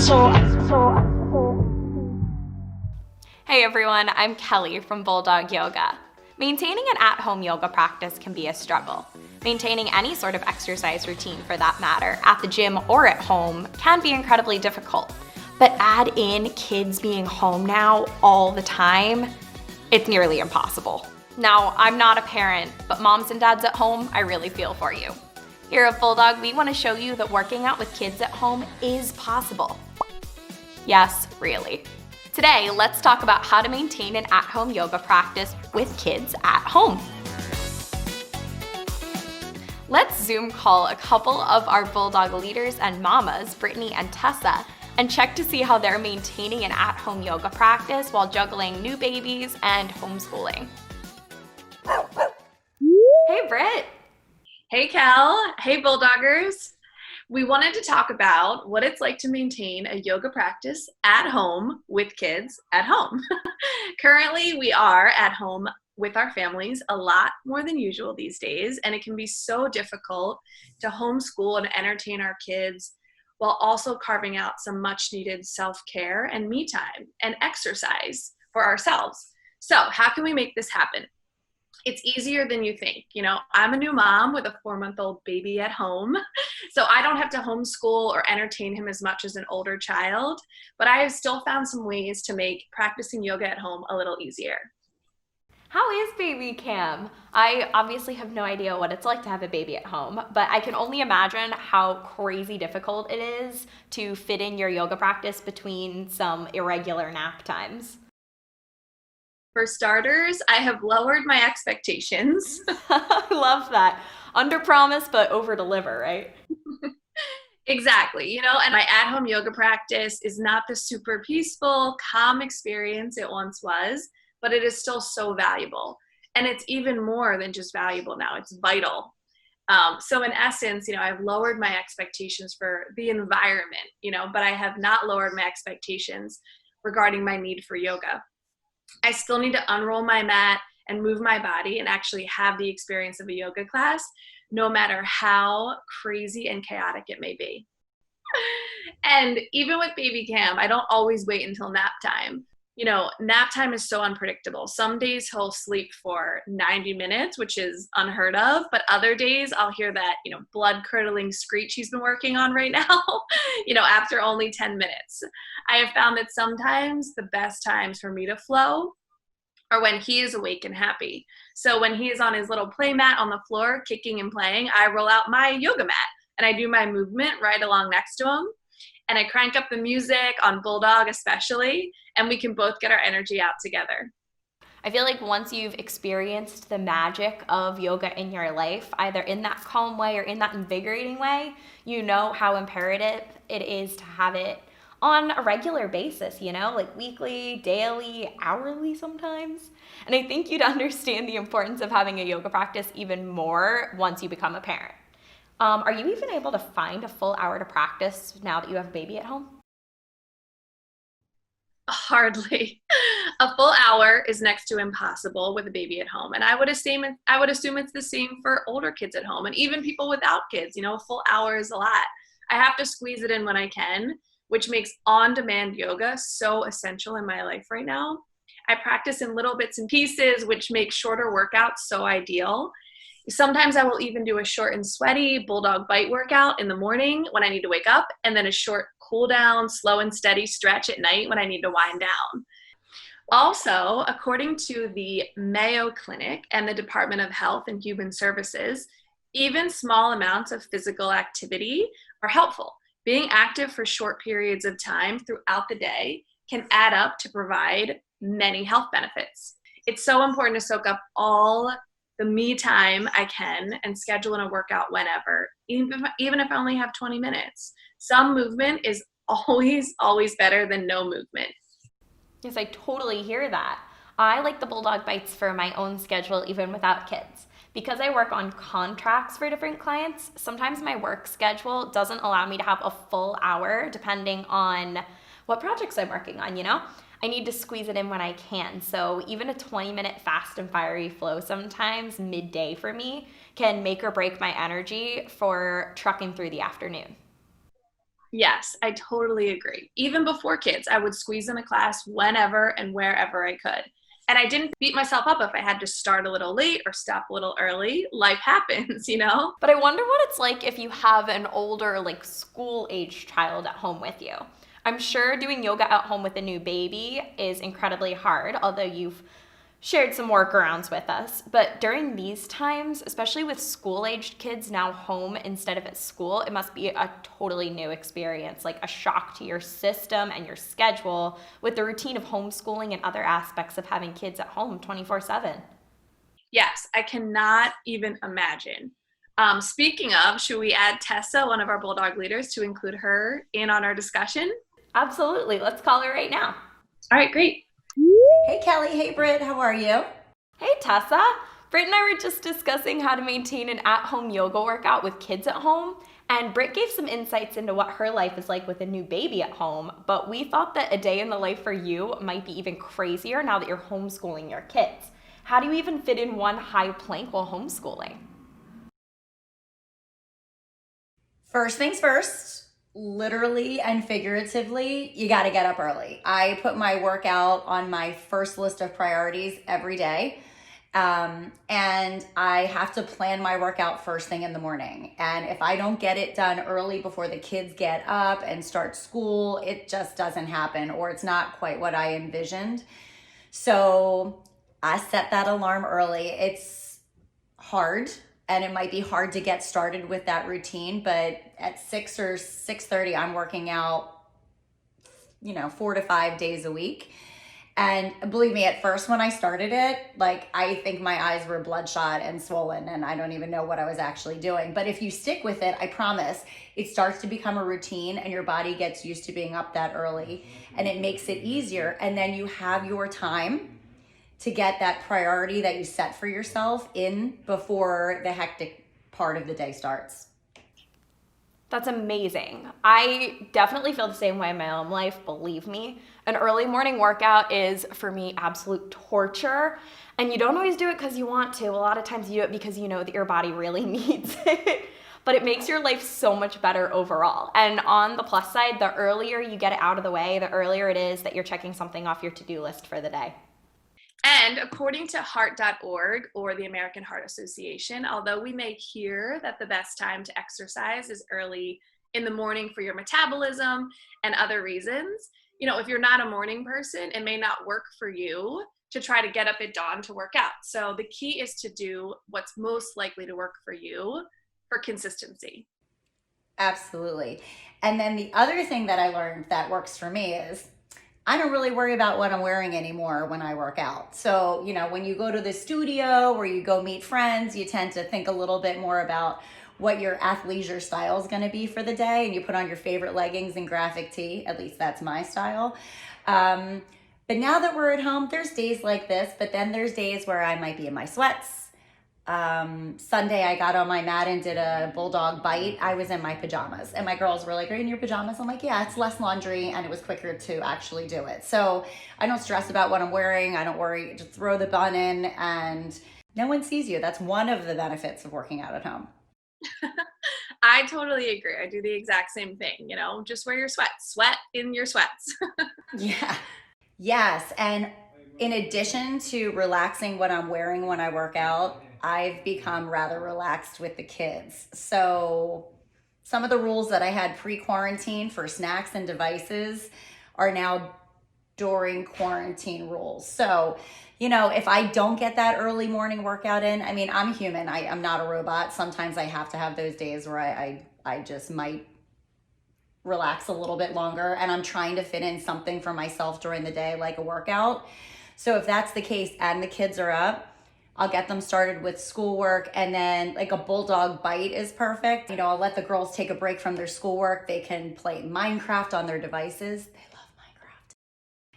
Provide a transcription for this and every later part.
Hey everyone, I'm Kelly from Bulldog Yoga. Maintaining an at-home yoga practice can be a struggle. Maintaining any sort of exercise routine for that matter, at the gym or at home, can be incredibly difficult. But add in kids being home now all the time, it's nearly impossible. Now, I'm not a parent, but moms and dads at home, I really feel for you. Here at Bulldog, we want to show you that working out with kids at home is possible. Yes, really. Today, let's talk about how to maintain an at-home yoga practice with kids at home. Let's Zoom call a couple of our Bulldog leaders and mamas, Brittany and Tessa, and check to see how they're maintaining an at-home yoga practice while juggling new babies and homeschooling. Hey, Britt. Hey, Kel. Hey, Bulldoggers. We wanted to talk about what it's like to maintain a yoga practice at home with kids at home. Currently, we are at home with our families a lot more than usual these days, and it can be so difficult to homeschool and entertain our kids while also carving out some much needed self-care and me time and exercise for ourselves. So how can we make this happen? It's easier than you think. You know, I'm a new mom with a 4-month-old baby at home, so I don't have to homeschool or entertain him as much as an older child, but I have still found some ways to make practicing yoga at home a little easier. How is baby Cam? I obviously have no idea what it's like to have a baby at home, but I can only imagine how crazy difficult it is to fit in your yoga practice between some irregular nap times. For starters, I have lowered my expectations. I love that. Under promise, but over deliver, right? Exactly. You know, and my at-home yoga practice is not the super peaceful, calm experience it once was, but it is still so valuable. And it's even more than just valuable now. It's vital. So in essence, you know, I've lowered my expectations for the environment, you know, but I have not lowered my expectations regarding my need for yoga. I still need to unroll my mat and move my body and actually have the experience of a yoga class, no matter how crazy and chaotic it may be. And even with baby Cam, I don't always wait until nap time. You know, nap time is so unpredictable. Some days he'll sleep for 90 minutes, which is unheard of, but other days I'll hear that, you know, blood-curdling screech he's been working on right now, you know, after only 10 minutes. I have found that sometimes the best times for me to flow are when he is awake and happy. So when he is on his little play mat on the floor, kicking and playing, I roll out my yoga mat and I do my movement right along next to him. And I crank up the music on Bulldog especially, and we can both get our energy out together. I feel like once you've experienced the magic of yoga in your life, either in that calm way or in that invigorating way, you know how imperative it is to have it on a regular basis, you know, like weekly, daily, hourly sometimes. And I think you'd understand the importance of having a yoga practice even more once you become a parent. Are you even able to find a full hour to practice now that you have a baby at home? Hardly. A full hour is next to impossible with a baby at home. And I would assume it's the same for older kids at home and even people without kids. You know, a full hour is a lot. I have to squeeze it in when I can, which makes on-demand yoga so essential in my life right now. I practice in little bits and pieces, which makes shorter workouts so ideal. Sometimes I will even do a short and sweaty Bulldog bite workout in the morning when I need to wake up, and then a short cool down, slow and steady stretch at night when I need to wind down. Also, according to the Mayo Clinic and the Department of Health and Human Services, even small amounts of physical activity are helpful. Being active for short periods of time throughout the day can add up to provide many health benefits. It's so important to soak up all the me time I can and schedule in a workout whenever, even if I only have 20 minutes. Some movement is always better than no movement. Yes, I totally hear that. I like the Bulldog bites for my own schedule even without kids. Because I work on contracts for different clients, sometimes my work schedule doesn't allow me to have a full hour depending on what projects I'm working on, you know? I need to squeeze it in when I can. So even a 20-minute fast and fiery flow sometimes midday for me can make or break my energy for trucking through the afternoon. Yes, I totally agree. Even before kids, I would squeeze in a class whenever and wherever I could. And I didn't beat myself up if I had to start a little late or stop a little early. Life happens, you know? But I wonder what it's like if you have an older, like school age child at home with you. I'm sure doing yoga at home with a new baby is incredibly hard, although you've shared some workarounds with us. But during these times, especially with school aged kids now home instead of at school, it must be a totally new experience, like a shock to your system and your schedule with the routine of homeschooling and other aspects of having kids at home 24/7. Yes, I cannot even imagine. Speaking of, should we add Tessa, one of our Bulldog leaders, to include her in on our discussion? Absolutely. Let's call her right now. All right, great. Hey Kelly, hey Britt, how are you? Hey Tessa. Britt and I were just discussing how to maintain an at-home yoga workout with kids at home, and Britt gave some insights into what her life is like with a new baby at home, but we thought that a day in the life for you might be even crazier now that you're homeschooling your kids. How do you even fit in one high plank while homeschooling? First things first, literally and figuratively, you got to get up early. I put my workout on my first list of priorities every day. And I have to plan my workout first thing in the morning. And if I don't get it done early before the kids get up and start school, it just doesn't happen, or it's not quite what I envisioned. So I set that alarm early. It's hard, and it might be hard to get started with that routine, but at 6 or 6:30, I'm working out, 4 to 5 days a week. And believe me, at first when I started it, like I think my eyes were bloodshot and swollen, and I don't even know what I was actually doing. But if you stick with it, I promise it starts to become a routine and your body gets used to being up that early, and it makes it easier. And then you have your time to get that priority that you set for yourself in before the hectic part of the day starts. That's amazing. I definitely feel the same way in my own life, believe me. An early morning workout is, for me, absolute torture. And you don't always do it because you want to. A lot of times you do it because you know that your body really needs it. But it makes your life so much better overall. And on the plus side, the earlier you get it out of the way, the earlier it is that you're checking something off your to-do list for the day. And according to heart.org, or the American Heart Association, although we may hear that the best time to exercise is early in the morning for your metabolism and other reasons, if you're not a morning person, it may not work for you to try to get up at dawn to work out. So the key is to do what's most likely to work for you for consistency. Absolutely. And then the other thing that I learned that works for me is I don't really worry about what I'm wearing anymore when I work out. So, when you go to the studio or you go meet friends, you tend to think a little bit more about what your athleisure style is going to be for the day, and you put on your favorite leggings and graphic tee. At least that's my style. But now that we're at home, there's days like this, but then there's days where I might be in my sweats. Sunday I got on my mat and did a Bulldog bite. I was in my pajamas, and my girls were like, "Are you in your pajamas?" I'm like, "Yeah, it's less laundry and it was quicker to actually do it." So I don't stress about what I'm wearing. I don't worry. Just throw the bun in and no one sees you. That's one of the benefits of working out at home. I totally agree. I do the exact same thing, just wear your sweats. Sweat in your sweats. Yeah. Yes. And in addition to relaxing what I'm wearing when I work out, I've become rather relaxed with the kids. So some of the rules that I had pre-quarantine for snacks and devices are now during quarantine rules. So, if I don't get that early morning workout in, I'm human. I'm not a robot. Sometimes I have to have those days where I just might relax a little bit longer, and I'm trying to fit in something for myself during the day, like a workout. So if that's the case and the kids are up, I'll get them started with schoolwork, and then like a Bulldog bite is perfect. I'll let the girls take a break from their schoolwork. They can play Minecraft on their devices. They love Minecraft.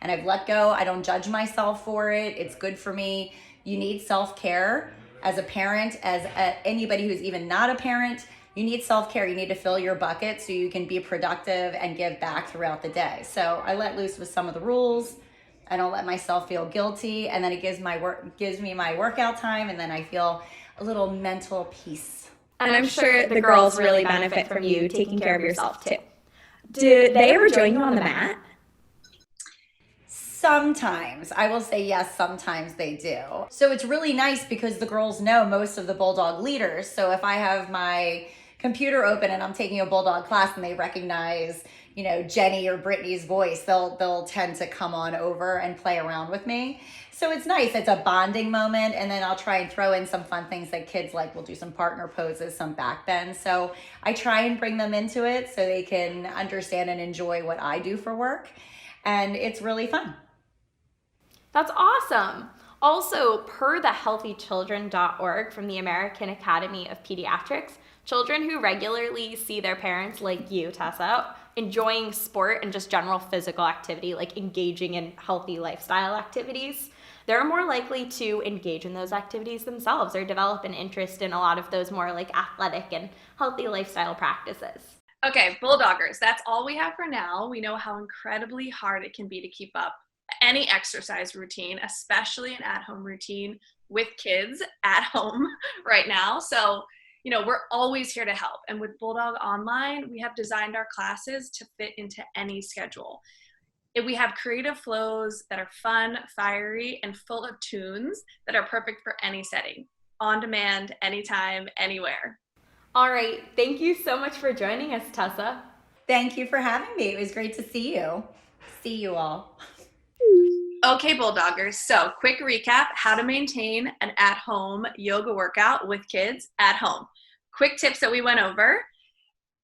And I've let go. I don't judge myself for it. It's good for me. You need self-care as a parent, as anybody who's even not a parent. You need self-care. You need to fill your bucket so you can be productive and give back throughout the day. So I let loose with some of the rules. I don't let myself feel guilty, and then it gives me my workout time, and then I feel a little mental peace. And I'm sure the girls really benefit from you taking care of yourself too. Do they ever join you on the mat? Sometimes. I will say yes, sometimes they do. So it's really nice because the girls know most of the Bulldog leaders. So if I have my computer open and I'm taking a Bulldog class and they recognize, Jenny or Brittany's voice, they'll tend to come on over and play around with me. So it's nice. It's a bonding moment. And then I'll try and throw in some fun things that kids like. We'll do some partner poses, some back bends. So I try and bring them into it so they can understand and enjoy what I do for work. And it's really fun. That's awesome. Also, per the healthychildren.org from the American Academy of Pediatrics, children who regularly see their parents, like you, Tessa, enjoying sport and just general physical activity, like engaging in healthy lifestyle activities, they're more likely to engage in those activities themselves or develop an interest in a lot of those more like athletic and healthy lifestyle practices. Okay, Bulldoggers, that's all we have for now. We know how incredibly hard it can be to keep up any exercise routine, especially an at-home routine with kids at home right now. So, we're always here to help. And with Bulldog Online, we have designed our classes to fit into any schedule. We have creative flows that are fun, fiery, and full of tunes that are perfect for any setting, on demand, anytime, anywhere. All right. Thank you so much for joining us, Tessa. Thank you for having me. It was great to see you. See you all. Okay, Bulldoggers. So quick recap, how to maintain an at-home yoga workout with kids at home. Quick tips that we went over.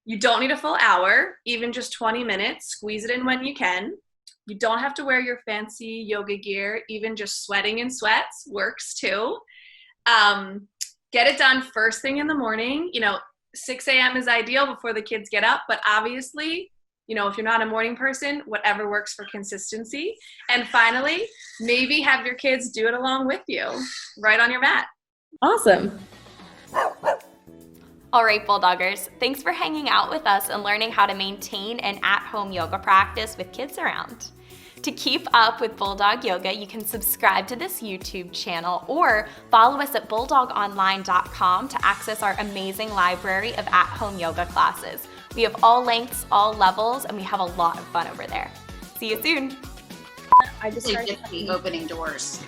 You don't need a full hour, even just 20 minutes. Squeeze it in when you can. You don't have to wear your fancy yoga gear. Even just sweating in sweats works too. Get it done first thing in the morning. 6 a.m. is ideal before the kids get up, but obviously, if you're not a morning person, whatever works for consistency. And finally, maybe have your kids do it along with you, right on your mat. Awesome. All right, Bulldoggers, thanks for hanging out with us and learning how to maintain an at-home yoga practice with kids around. To keep up with Bulldog Yoga, you can subscribe to this YouTube channel or follow us at bulldogonline.com to access our amazing library of at-home yoga classes. We have all lengths, all levels, and we have a lot of fun over there. See you soon. I just started opening doors.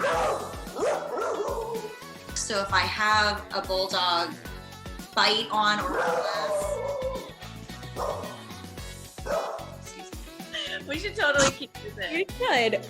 So if I have a Bulldog bite on or We should totally keep this in. You should.